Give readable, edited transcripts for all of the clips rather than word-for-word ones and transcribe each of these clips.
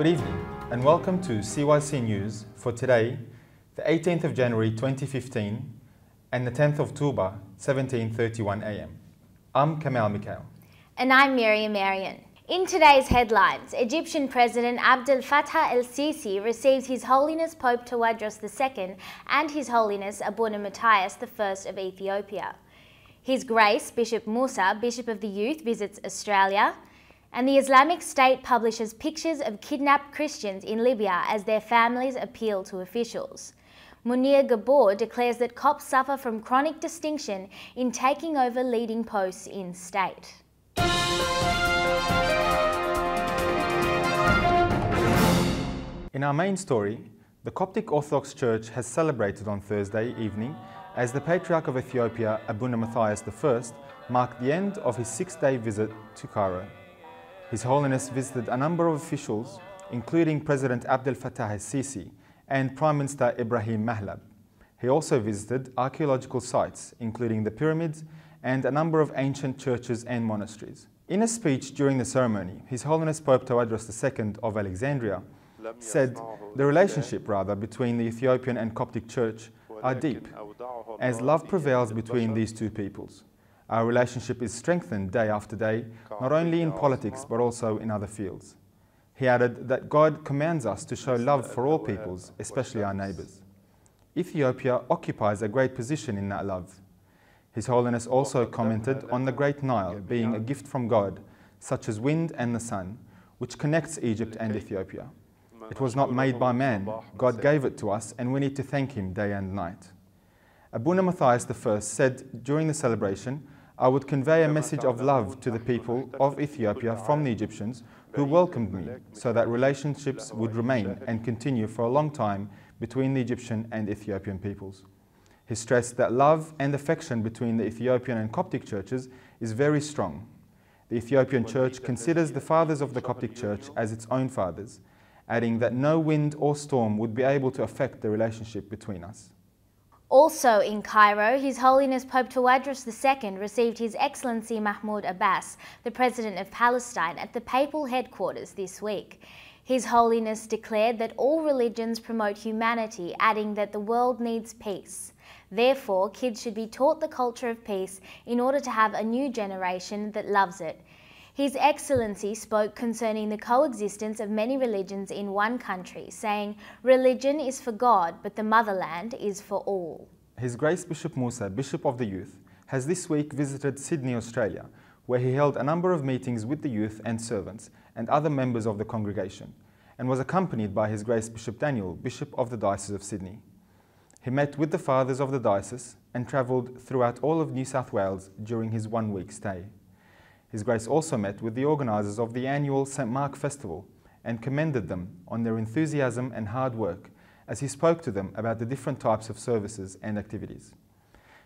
Good evening and welcome to CYC News for today, the 18th of January 2015 and the 10th of October 17:31 AM. I'm Kamal Mikhail. And I'm Miriam Marian. In today's headlines, Egyptian President Abdel Fattah El-Sisi receives His Holiness Pope Tawadros II and His Holiness Abouna Methias I of Ethiopia. His Grace Bishop Mousa, Bishop of the Youth, visits Australia. And the Islamic State publishes pictures of kidnapped Christians in Libya as their families appeal to officials. Munir Ghabbour declares that Copts suffer from chronic distinction in taking over leading posts in state. In our main story, the Coptic Orthodox Church has celebrated on Thursday evening as the Patriarch of Ethiopia, Abouna Methias I, marked the end of his 6-day visit to Cairo. His Holiness visited a number of officials, including President Abdel Fattah Al-Sisi and Prime Minister Ibrahim Mahlab. He also visited archaeological sites, including the pyramids and a number of ancient churches and monasteries. In a speech during the ceremony, His Holiness Pope Tawadros II of Alexandria said the relationship between the Ethiopian and Coptic Church are deep, as love prevails between these two peoples. Our relationship is strengthened day after day, not only in politics but also in other fields. He added that God commands us to show love for all peoples, especially our neighbours. Ethiopia occupies a great position in that love. His Holiness also commented on the Great Nile being a gift from God, such as wind and the sun, which connects Egypt and Ethiopia. It was not made by man, God gave it to us and we need to thank Him day and night. Abouna Methias I said during the celebration, "I would convey a message of love to the people of Ethiopia from the Egyptians who welcomed me, so that relationships would remain and continue for a long time between the Egyptian and Ethiopian peoples." He stressed that love and affection between the Ethiopian and Coptic churches is very strong. The Ethiopian church considers the fathers of the Coptic church as its own fathers, adding that no wind or storm would be able to affect the relationship between us. Also in Cairo, His Holiness Pope Tawadros II received His Excellency Mahmoud Abbas, the President of Palestine, at the papal headquarters this week. His Holiness declared that all religions promote humanity, adding that the world needs peace. Therefore, kids should be taught the culture of peace in order to have a new generation that loves it. His Excellency spoke concerning the coexistence of many religions in one country, saying, "Religion is for God, but the motherland is for all." His Grace Bishop Mousa, Bishop of the Youth, has this week visited Sydney, Australia, where he held a number of meetings with the youth and servants and other members of the congregation, and was accompanied by His Grace Bishop Daniel, Bishop of the Diocese of Sydney. He met with the fathers of the diocese and travelled throughout all of New South Wales during his 1-week stay. His Grace also met with the organisers of the annual St. Mark Festival and commended them on their enthusiasm and hard work as he spoke to them about the different types of services and activities.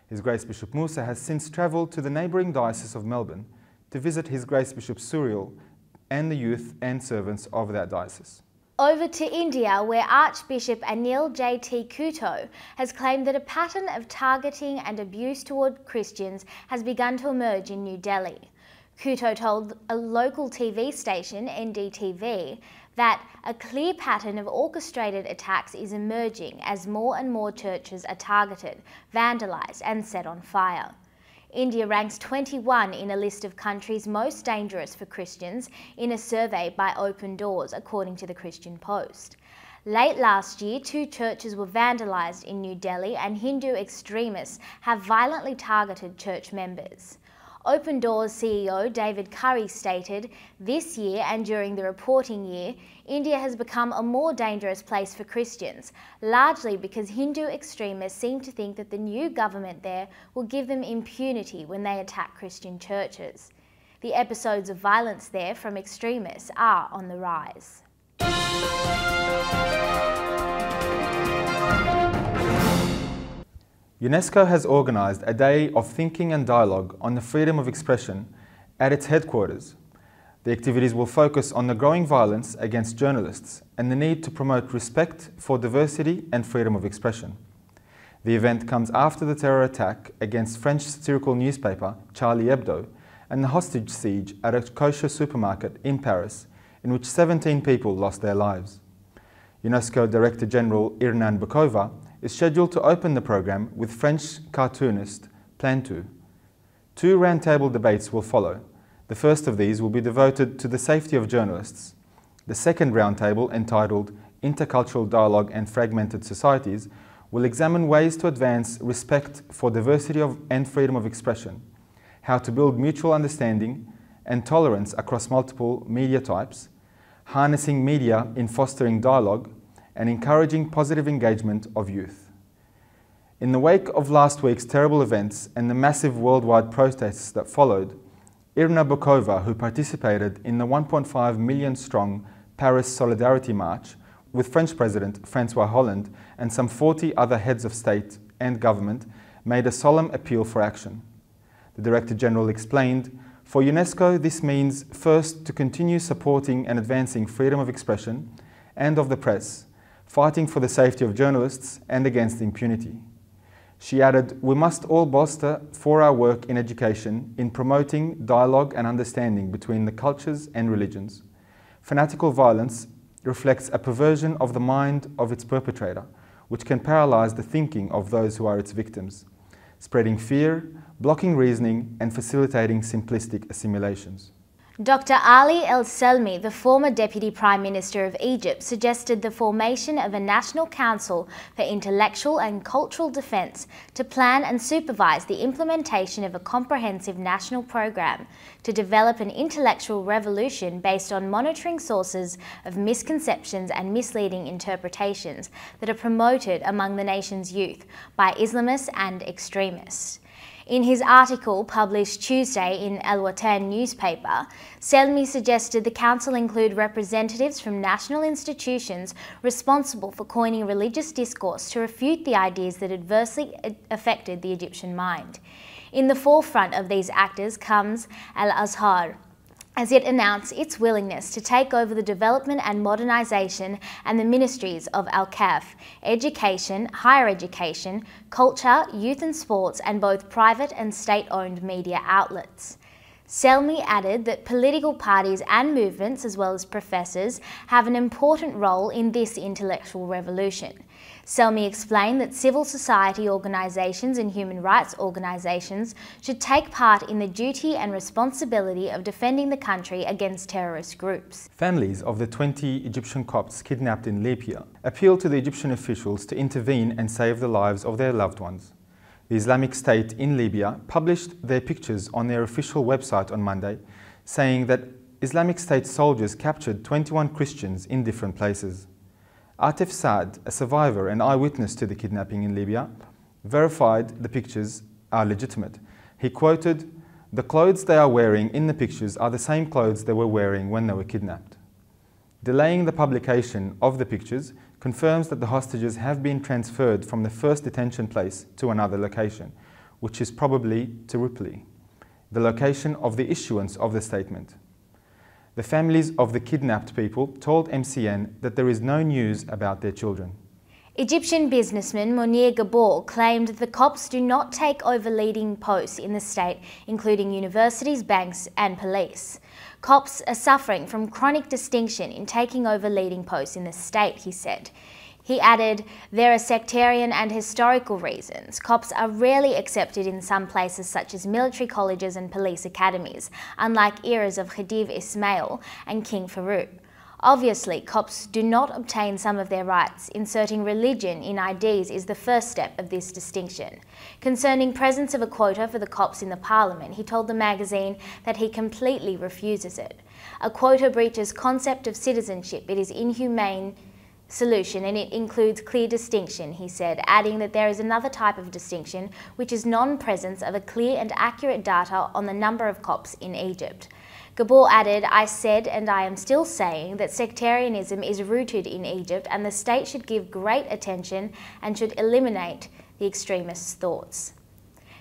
His Grace Bishop Mousa has since travelled to the neighbouring Diocese of Melbourne to visit His Grace Bishop Cyril and the youth and servants of that diocese. Over to India, where Archbishop Anil J.T. Kuto has claimed that a pattern of targeting and abuse toward Christians has begun to emerge in New Delhi. Kuto told a local TV station, NDTV, that a clear pattern of orchestrated attacks is emerging as more and more churches are targeted, vandalised and set on fire. India ranks 21 in a list of countries most dangerous for Christians in a survey by Open Doors, according to the Christian Post. Late last year, 2 churches were vandalised in New Delhi and Hindu extremists have violently targeted church members. Open Doors CEO David Curry stated, "This year and during the reporting year, India has become a more dangerous place for Christians, largely because Hindu extremists seem to think that the new government there will give them impunity when they attack Christian churches. The episodes of violence there from extremists are on the rise." UNESCO has organised a day of thinking and dialogue on the freedom of expression at its headquarters. The activities will focus on the growing violence against journalists and the need to promote respect for diversity and freedom of expression. The event comes after the terror attack against French satirical newspaper Charlie Hebdo and the hostage siege at a kosher supermarket in Paris in which 17 people lost their lives. UNESCO Director General Irnan Bokova is scheduled to open the program with French cartoonist Plantu. 2 roundtable debates will follow. The first of these will be devoted to the safety of journalists. The second roundtable, entitled Intercultural Dialogue and Fragmented Societies, will examine ways to advance respect for diversity and freedom of expression, how to build mutual understanding and tolerance across multiple media types, harnessing media in fostering dialogue, and encouraging positive engagement of youth. In the wake of last week's terrible events and the massive worldwide protests that followed, Irna Bokova, who participated in the 1.5 million strong Paris Solidarity March with French President François Hollande and some 40 other heads of state and government, made a solemn appeal for action. The Director General explained, "For UNESCO, this means first to continue supporting and advancing freedom of expression and of the press, fighting for the safety of journalists and against impunity." She added, "We must all bolster for our work in education in promoting dialogue and understanding between the cultures and religions. Fanatical violence reflects a perversion of the mind of its perpetrator, which can paralyze the thinking of those who are its victims, spreading fear, blocking reasoning, and facilitating simplistic assimilations." Dr. Ali El-Selmi, the former Deputy Prime Minister of Egypt, suggested the formation of a National Council for Intellectual and Cultural Defence to plan and supervise the implementation of a comprehensive national program to develop an intellectual revolution based on monitoring sources of misconceptions and misleading interpretations that are promoted among the nation's youth by Islamists and extremists. In his article published Tuesday in Al-Watan newspaper, Selmi suggested the council include representatives from national institutions responsible for coining religious discourse to refute the ideas that adversely affected the Egyptian mind. In the forefront of these actors comes Al-Azhar, as it announced its willingness to take over the development and modernisation and the ministries of Al-Kaf, education, higher education, culture, youth and sports, and both private and state-owned media outlets. Selmi added that political parties and movements, as well as professors, have an important role in this intellectual revolution. Selmi explained that civil society organisations and human rights organisations should take part in the duty and responsibility of defending the country against terrorist groups. Families of the 20 Egyptian Copts kidnapped in Libya appealed to the Egyptian officials to intervene and save the lives of their loved ones. The Islamic State in Libya published their pictures on their official website on Monday, saying that Islamic State soldiers captured 21 Christians in different places. Atif Saad, a survivor and eyewitness to the kidnapping in Libya, verified the pictures are legitimate. He quoted, "The clothes they are wearing in the pictures are the same clothes they were wearing when they were kidnapped." Delaying the publication of the pictures confirms that the hostages have been transferred from the first detention place to another location, which is probably Tripoli, the location of the issuance of the statement. The families of the kidnapped people told MCN that there is no news about their children. Egyptian businessman Munir Ghabbour claimed the Copts do not take over leading posts in the state, including universities, banks and police. Copts are suffering from chronic distinction in taking over leading posts in the state, he said. He added, "There are sectarian and historical reasons. Copts are rarely accepted in some places such as military colleges and police academies, unlike eras of Khedive Ismail and King Farouk. Obviously, Copts do not obtain some of their rights. Inserting religion in IDs is the first step of this distinction." Concerning presence of a quota for the Copts in the parliament, he told the magazine that he completely refuses it. "A quota breaches concept of citizenship. It is inhumane solution and it includes clear distinction," he said, adding that there is another type of distinction, which is non-presence of a clear and accurate data on the number of Copts in Egypt. Ghabbour added, "I said and I am still saying that sectarianism is rooted in Egypt and the state should give great attention and should eliminate the extremist thoughts."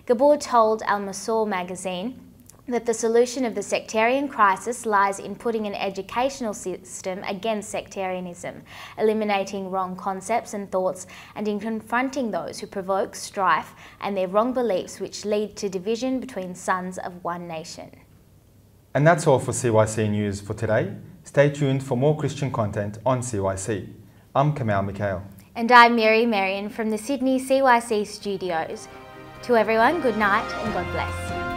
Ghabbour told Al-Massour magazine that the solution of the sectarian crisis lies in putting an educational system against sectarianism, eliminating wrong concepts and thoughts, and in confronting those who provoke strife and their wrong beliefs which lead to division between sons of one nation. And that's all for CYC News for today. Stay tuned for more Christian content on CYC. I'm Kamal Mikhail. And I'm Mary Marion from the Sydney CYC studios. To everyone, good night and God bless.